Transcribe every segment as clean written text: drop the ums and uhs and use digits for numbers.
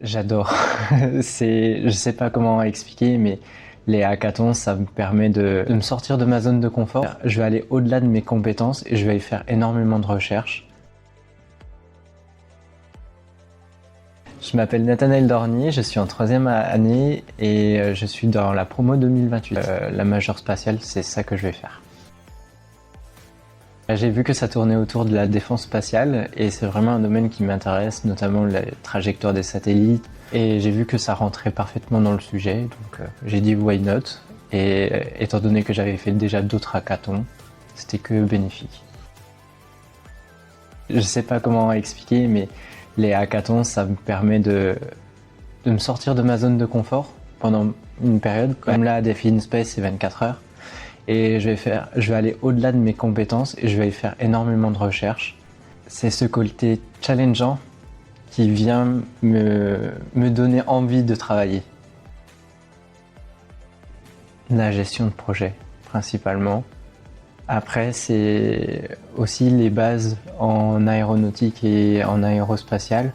J'adore. Je sais pas comment expliquer, mais les hackathons, ça me permet de me sortir de ma zone de confort. Je vais aller au-delà de mes compétences et je vais y faire énormément de recherches. Je m'appelle Nathanaël Dornier, je suis en 3e année et je suis dans la promo 2028. La majeure spatiale, c'est ça que je vais faire. J'ai vu que ça tournait autour de la défense spatiale et c'est vraiment un domaine qui m'intéresse, notamment la trajectoire des satellites. Et j'ai vu que ça rentrait parfaitement dans le sujet, donc j'ai dit why not. Et étant donné que j'avais fait déjà d'autres hackathons, c'était que bénéfique. Je sais pas comment expliquer, mais les hackathons, ça me permet de me sortir de ma zone de confort pendant une période. Comme là, Défi in Space, c'est 24 heures. Et je vais aller au-delà de mes compétences et je vais y faire énormément de recherches. C'est ce côté challengeant qui vient me donner envie de travailler. La gestion de projet, principalement. Après, c'est aussi les bases en aéronautique et en aérospatiale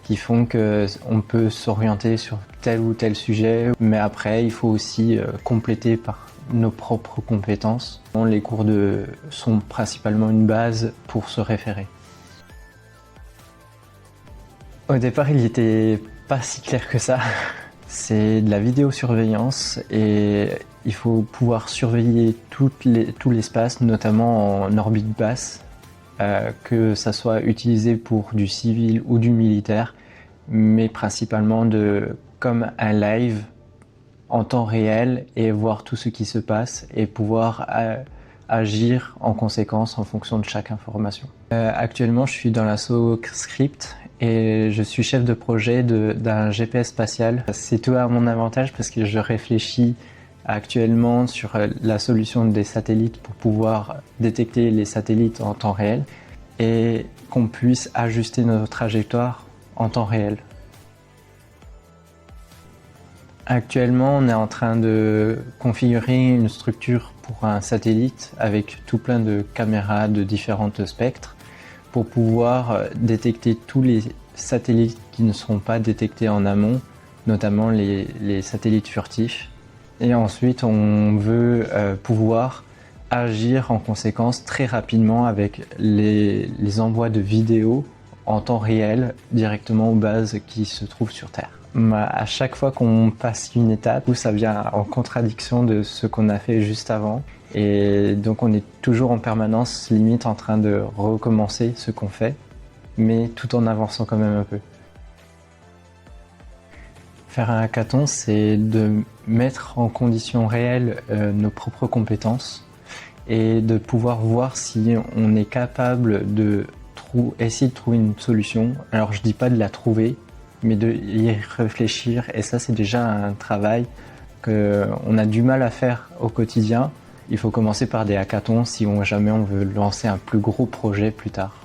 qui font qu'on peut s'orienter sur tel ou tel sujet. Mais après, il faut aussi compléter par nos propres compétences. Les cours sont principalement une base pour se référer. Au départ, il n'était pas si clair que ça. C'est de la vidéosurveillance et il faut pouvoir surveiller tout l'espace, notamment en orbite basse, que ça soit utilisé pour du civil ou du militaire, mais principalement comme un live en temps réel et voir tout ce qui se passe et pouvoir agir en conséquence en fonction de chaque information. Actuellement, je suis dans l'assaut Script et je suis chef de projet d'un GPS spatial. C'est tout à mon avantage parce que je réfléchis actuellement sur la solution des satellites pour pouvoir détecter les satellites en temps réel et qu'on puisse ajuster nos trajectoires en temps réel. Actuellement, on est en train de configurer une structure pour un satellite avec tout plein de caméras de différents spectres pour pouvoir détecter tous les satellites qui ne seront pas détectés en amont, notamment les satellites furtifs. Et ensuite, on veut pouvoir agir en conséquence très rapidement avec les envois de vidéos en temps réel directement aux bases qui se trouvent sur Terre. À chaque fois qu'on passe une étape, ça vient en contradiction de ce qu'on a fait juste avant. Et donc on est toujours en permanence limite en train de recommencer ce qu'on fait, mais tout en avançant quand même un peu. Faire un hackathon, c'est de mettre en condition réelle nos propres compétences et de pouvoir voir si on est capable essayer de trouver une solution. Alors je dis pas de la trouver, mais de y réfléchir, et ça c'est déjà un travail qu'on a du mal à faire au quotidien. Il faut commencer par des hackathons si jamais on veut lancer un plus gros projet plus tard.